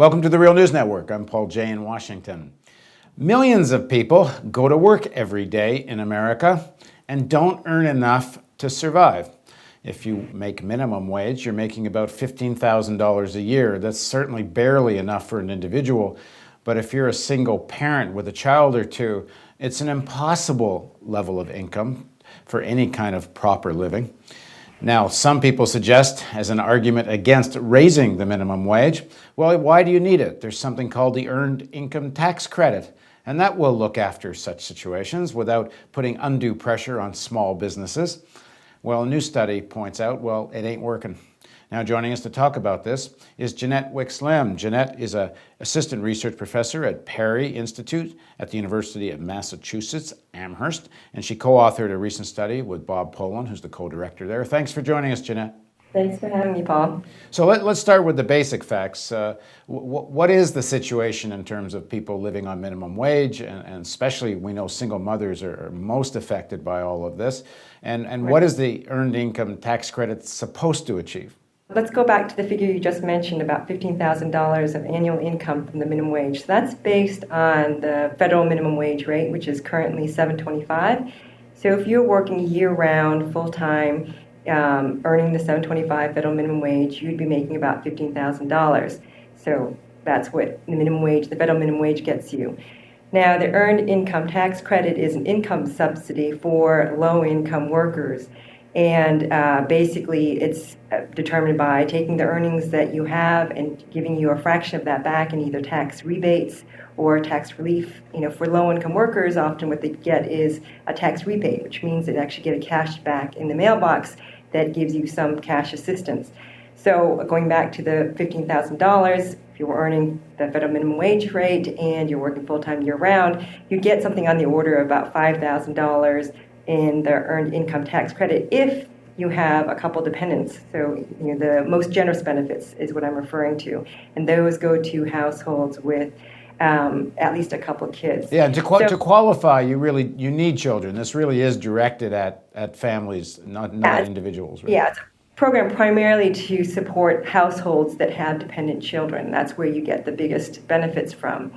Welcome to the Real News Network. I'm Paul Jay in Washington. Millions of people go to work every day in America and don't earn enough to survive. If you make minimum wage, you're making about $15,000 a year. That's certainly barely enough for an individual. But if you're a single parent with a child or two, it's an impossible level of income for any kind of proper living. Now, some people suggest, as an argument against raising the minimum wage, well, why do you need it? There's something called the Earned Income Tax Credit, and that will look after such situations without putting undue pressure on small businesses. Well, a new study points out, well, it ain't working. Now, joining us to talk about this is Jeannette Wicks-Lim. Jeannette is an assistant research professor at Perry Institute at the University of Massachusetts, Amherst, and she co-authored a recent study with Bob Poland, who's the co-director there. Thanks for joining us, Jeannette. Thanks for having me, Paul. So let's start with the basic facts. What is the situation in terms of people living on minimum wage, and especially we know single mothers are most affected by all of this, and Right. What is the Earned Income Tax Credit supposed to achieve? Let's go back to the figure you just mentioned, about $15,000 of annual income from the minimum wage. So that's based on the federal minimum wage rate, which is currently $7.25. So if you're working year-round, full-time, earning the $7.25 federal minimum wage, you'd be making about $15,000. So that's what the minimum wage, the federal minimum wage, gets you. Now, the Earned Income Tax Credit is an income subsidy for low-income workers. And basically, it's determined by taking the earnings that you have and giving you a fraction of that back in either tax rebates or tax relief. You know, for low-income workers, often what they get is a tax rebate, which means they actually get a cash back in the mailbox that gives you some cash assistance. So going back to the $15,000, if you were earning the federal minimum wage rate and you're working full-time year-round, you'd get something on the order of about $5,000 in the Earned Income Tax Credit if you have a couple dependents. So, you know, the most generous benefits is what I'm referring to, and those go to households with at least a couple of kids. Yeah, to qualify, you need children. This really is directed at families, not individuals. Right? Yeah, it's a program primarily to support households that have dependent children. That's where you get the biggest benefits from.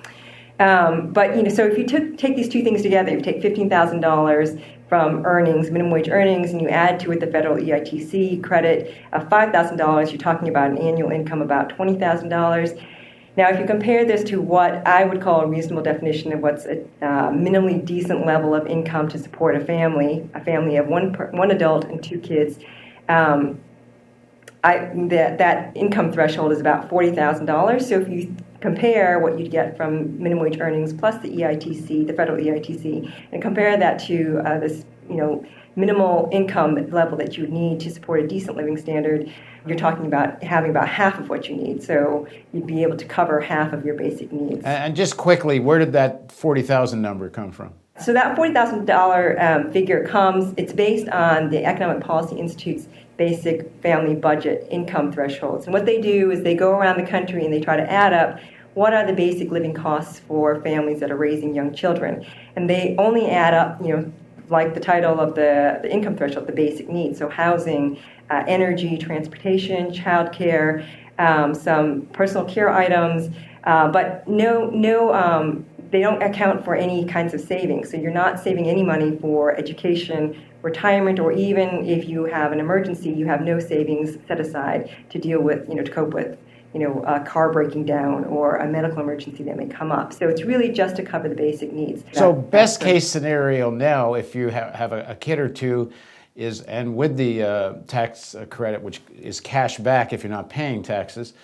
But, you know, so if you take these two things together, you take $15,000 from earnings, minimum wage earnings, and you add to it the federal EITC credit of $5,000, you're talking about an annual income of about $20,000. Now, if you compare this to what I would call a reasonable definition of what's a minimally decent level of income to support a family of one adult and two kids, that income threshold is about $40,000. So if you compare what you'd get from minimum wage earnings plus the EITC, the federal EITC, and compare that to this, you know, minimal income level that you would need to support a decent living standard, you're talking about having about half of what you need. So you'd be able to cover half of your basic needs. And just quickly, where did that $40,000 number come from? So that $40,000 figure it's based on the Economic Policy Institute's basic family budget income thresholds. And what they do is they go around the country and they try to add up what are the basic living costs for families that are raising young children. And they only add up, you know, like the title of the income threshold, the basic needs. So housing, energy, transportation, childcare, some personal care items, but they don't account for any kinds of savings. So you're not saving any money for education, retirement, or even if you have an emergency, you have no savings set aside to deal with, you know, to cope with, you know, a car breaking down or a medical emergency that may come up. So it's really just to cover the basic needs. So best case scenario now, if you have a kid or two, and with the tax credit, which is cash back if you're not paying taxes,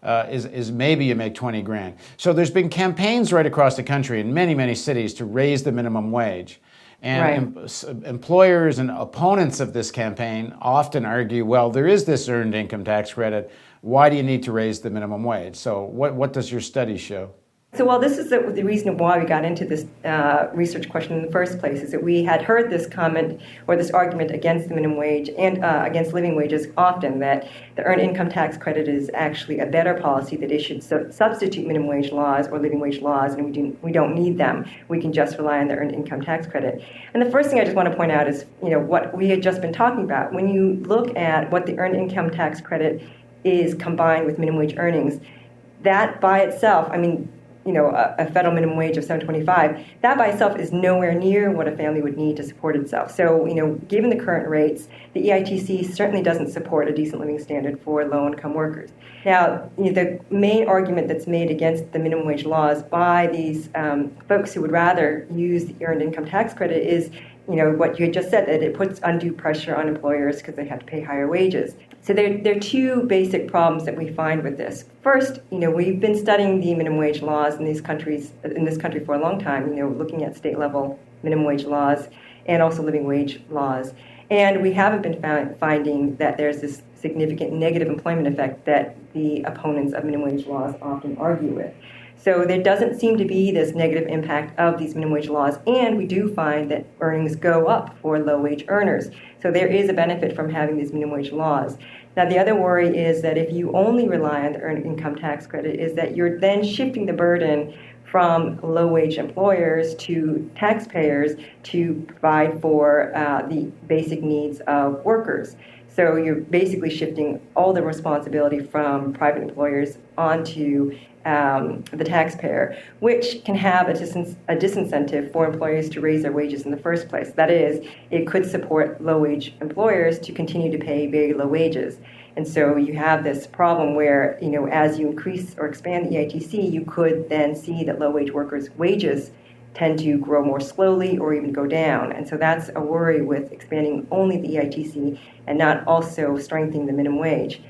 is maybe you make 20 grand. So there's been campaigns right across the country in many, many cities to raise the minimum wage. And employers and opponents of this campaign often argue, well, there is this Earned Income Tax Credit. Why do you need to raise the minimum wage? So what does your study show? So, well, this is the reason why we got into this research question in the first place, is that we had heard this comment or this argument against the minimum wage and against living wages often, that the Earned Income Tax Credit is actually a better policy, that it should substitute minimum wage laws or living wage laws, and we don't need them. We can just rely on the Earned Income Tax Credit. And the first thing I just want to point out is, what we had just been talking about. When you look at what the Earned Income Tax Credit is combined with minimum wage earnings, that by itself, a federal minimum wage of $7.25, that by itself is nowhere near what a family would need to support itself. So, given the current rates, the EITC certainly doesn't support a decent living standard for low-income workers. Now, the main argument that's made against the minimum wage laws by these folks who would rather use the earned income tax credit is, what you had just said, that it puts undue pressure on employers because they have to pay higher wages. So there are two basic problems that we find with this. First, we've been studying the minimum wage laws in this country for a long time, looking at state level minimum wage laws and also living wage laws. And we haven't been finding that there's this significant negative employment effect that the opponents of minimum wage laws often argue with. So there doesn't seem to be this negative impact of these minimum wage laws, and we do find that earnings go up for low-wage earners. So there is a benefit from having these minimum wage laws. Now, the other worry is that if you only rely on the earned income tax credit, is that you're then shifting the burden from low-wage employers to taxpayers to provide for the basic needs of workers. So you're basically shifting all the responsibility from private employers onto the taxpayer, which can have a disincentive for employers to raise their wages in the first place. That is, it could support low-wage employers to continue to pay very low wages. And so you have this problem where, as you increase or expand the EITC, you could then see that low-wage workers' wages tend to grow more slowly or even go down. And so that's a worry with expanding only the EITC and not also strengthening the minimum wage.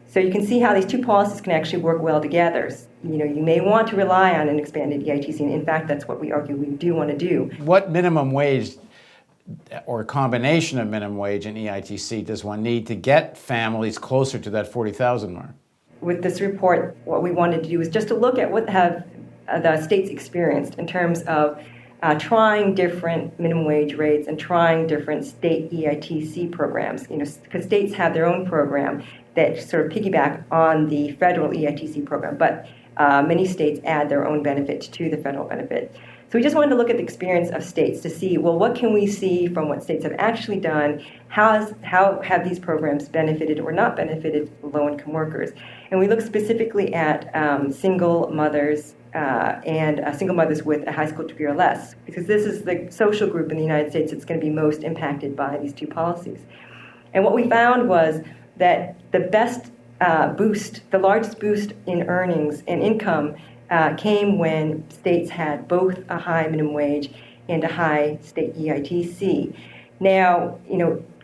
So you can see how these two policies can actually work well together. You may want to rely on an expanded EITC, and in fact, that's what we argue we do want to do. What minimum wage or combination of minimum wage and EITC does one need to get families closer to that 40,000 mark? With this report, what we wanted to do is just to look at what have the states experienced in terms of trying different minimum wage rates and trying different state EITC programs. Because states have their own program that sort of piggyback on the federal EITC program, but many states add their own benefit to the federal benefit. So we just wanted to look at the experience of states to see, well, what can we see from what states have actually done? How have these programs benefited or not benefited low-income workers? And we looked specifically at single mothers and single mothers with a high school degree or less, because this is the social group in the United States that's going to be most impacted by these two policies. And what we found was that the best the largest boost in earnings and income came when states had both a high minimum wage and a high state EITC. Now,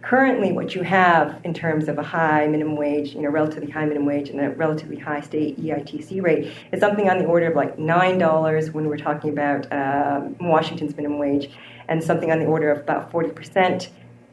currently what you have in terms of a high minimum wage, relatively high minimum wage and a relatively high state EITC rate is something on the order of like $9 when we're talking about Washington's minimum wage, and something on the order of about 40%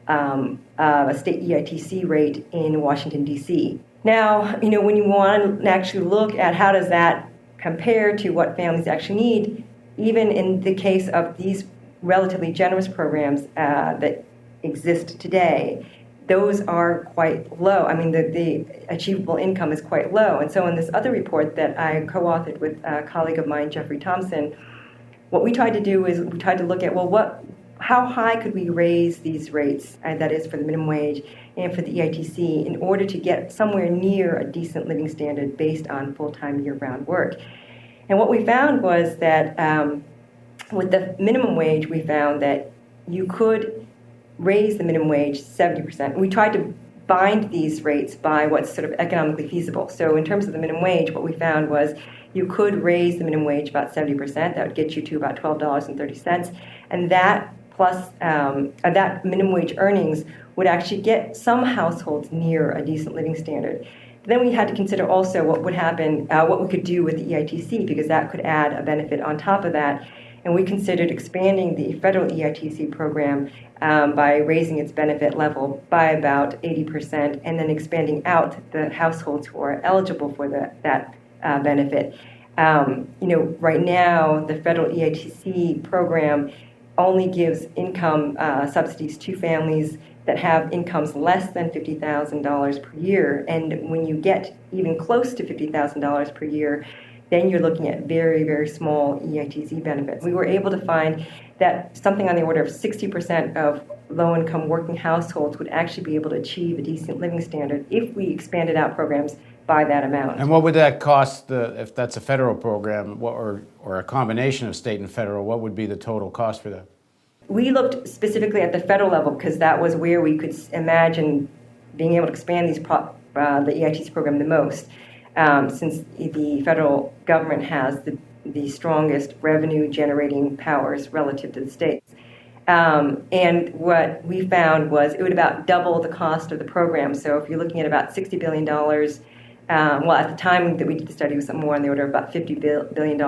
a state EITC rate in Washington, D.C. Now, when you want to actually look at how does that compare to what families actually need, even in the case of these relatively generous programs that exist today, those are quite low. The achievable income is quite low. And so in this other report that I co-authored with a colleague of mine, Jeffrey Thompson, what we tried to do is we tried to look at, how high could we raise these rates, that is for the minimum wage and for the EITC, in order to get somewhere near a decent living standard based on full-time year-round work. And what we found was that with the minimum wage, we found that you could raise the minimum wage 70%. We tried to bind these rates by what's sort of economically feasible. So in terms of the minimum wage, what we found was you could raise the minimum wage about 70%. That would get you to about $12.30. And that plus that minimum wage earnings would actually get some households near a decent living standard. Then we had to consider also what would happen, what we could do with the EITC, because that could add a benefit on top of that. And we considered expanding the federal EITC program by raising its benefit level by about 80%, and then expanding out the households who are eligible for that benefit. Right now, the federal EITC program only gives income subsidies to families that have incomes less than $50,000 per year. And when you get even close to $50,000 per year, then you're looking at very, very small EITC benefits. We were able to find that something on the order of 60% of low-income working households would actually be able to achieve a decent living standard if we expanded out programs by that amount. And what would that cost, if that's a federal program, or a combination of state and federal, what would be the total cost for that? We looked specifically at the federal level because that was where we could imagine being able to expand the EITC program the most, since the federal government has the strongest revenue-generating powers relative to the states. And what we found was it would about double the cost of the program. So if you're looking at about $60 billion, well, at the time that we did the study, it was more on the order of about $50 billion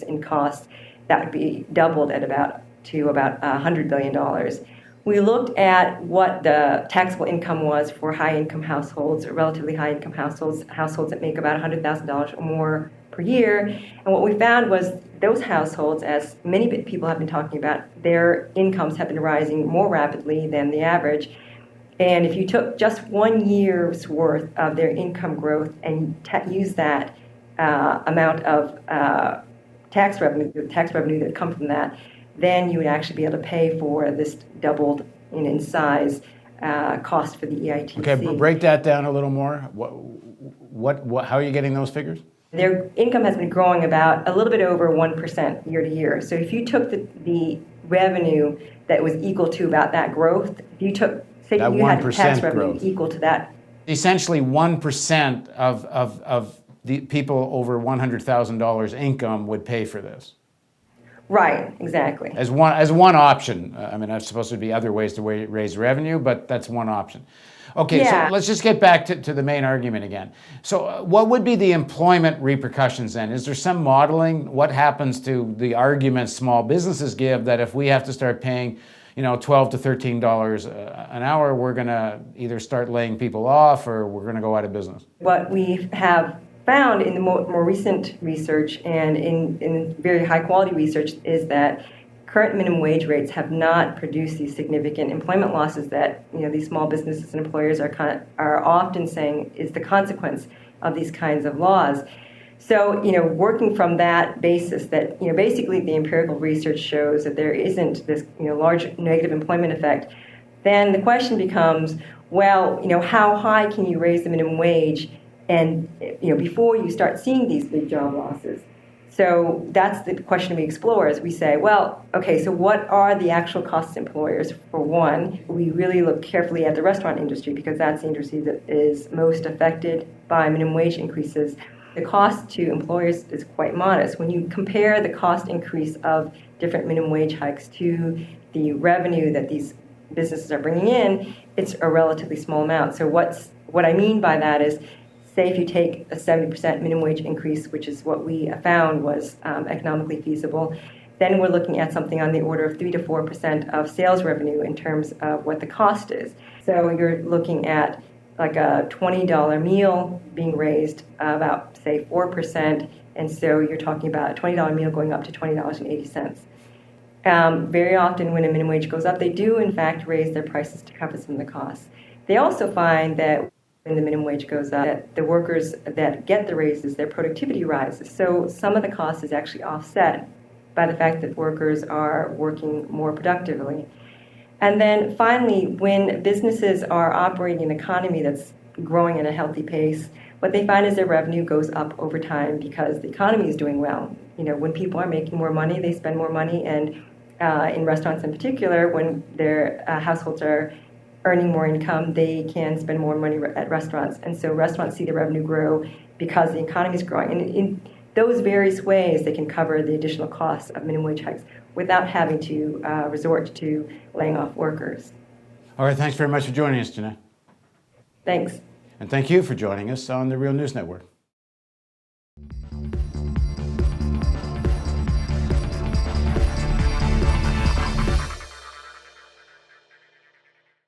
in cost. That would be doubled at about $100 billion. We looked at what the taxable income was for high-income households, or relatively high-income households that make about $100,000 or more per year. And what we found was those households, as many people have been talking about, their incomes have been rising more rapidly than the average. And if you took just 1 year's worth of their income growth and used that amount of tax revenue that would come from that, then you would actually be able to pay for this doubled in size cost for the EITC. Okay, break that down a little more. How are you getting those figures? Their income has been growing about a little bit over 1% year to year. So if you took the revenue that was equal to about that growth, if you took, say that you had tax revenue growth equal to that. Essentially 1% of the people over $100,000 income would pay for this. Right, exactly. As one option. I mean, there's supposed to be other ways to raise revenue, but that's one option. Okay, yeah. So let's just get back to the main argument again. So what would be the employment repercussions then? Is there some modeling? What happens to the arguments small businesses give that if we have to start paying, $12 to $13 an hour, we're going to either start laying people off or we're going to go out of business? What we have found in the more recent research and in very high quality research is that current minimum wage rates have not produced these significant employment losses that these small businesses and employers are often saying is the consequence of these kinds of laws. So working from that basis that basically the empirical research shows that there isn't this large negative employment effect, then the question becomes, well, how high can you raise the minimum wage and before you start seeing these big job losses? So that's the question we explore as we say, well, okay, so what are the actual costs to employers? For one, we really look carefully at the restaurant industry because that's the industry that is most affected by minimum wage increases. The cost to employers is quite modest. When you compare the cost increase of different minimum wage hikes to the revenue that these businesses are bringing in, it's a relatively small amount. So what I mean by that is, say if you take a 70% minimum wage increase, which is what we found was economically feasible, then we're looking at something on the order of 3 to 4% of sales revenue in terms of what the cost is. So you're looking at like a $20 meal being raised about, say, 4%, and so you're talking about a $20 meal going up to $20.80. Very often when a minimum wage goes up, they do in fact raise their prices to cover some of the costs. They also find that when the minimum wage goes up, that the workers that get the raises, their productivity rises. So some of the cost is actually offset by the fact that workers are working more productively. And then finally, when businesses are operating an economy that's growing at a healthy pace, what they find is their revenue goes up over time because the economy is doing well. When people are making more money, they spend more money, and in restaurants in particular, when their households are earning more income, they can spend more money at restaurants. And so restaurants see the revenue grow because the economy is growing. And in those various ways, they can cover the additional costs of minimum wage hikes without having to resort to laying off workers. All right, thanks very much for joining us, Jeannette. Thanks. And thank you for joining us on the Real News Network.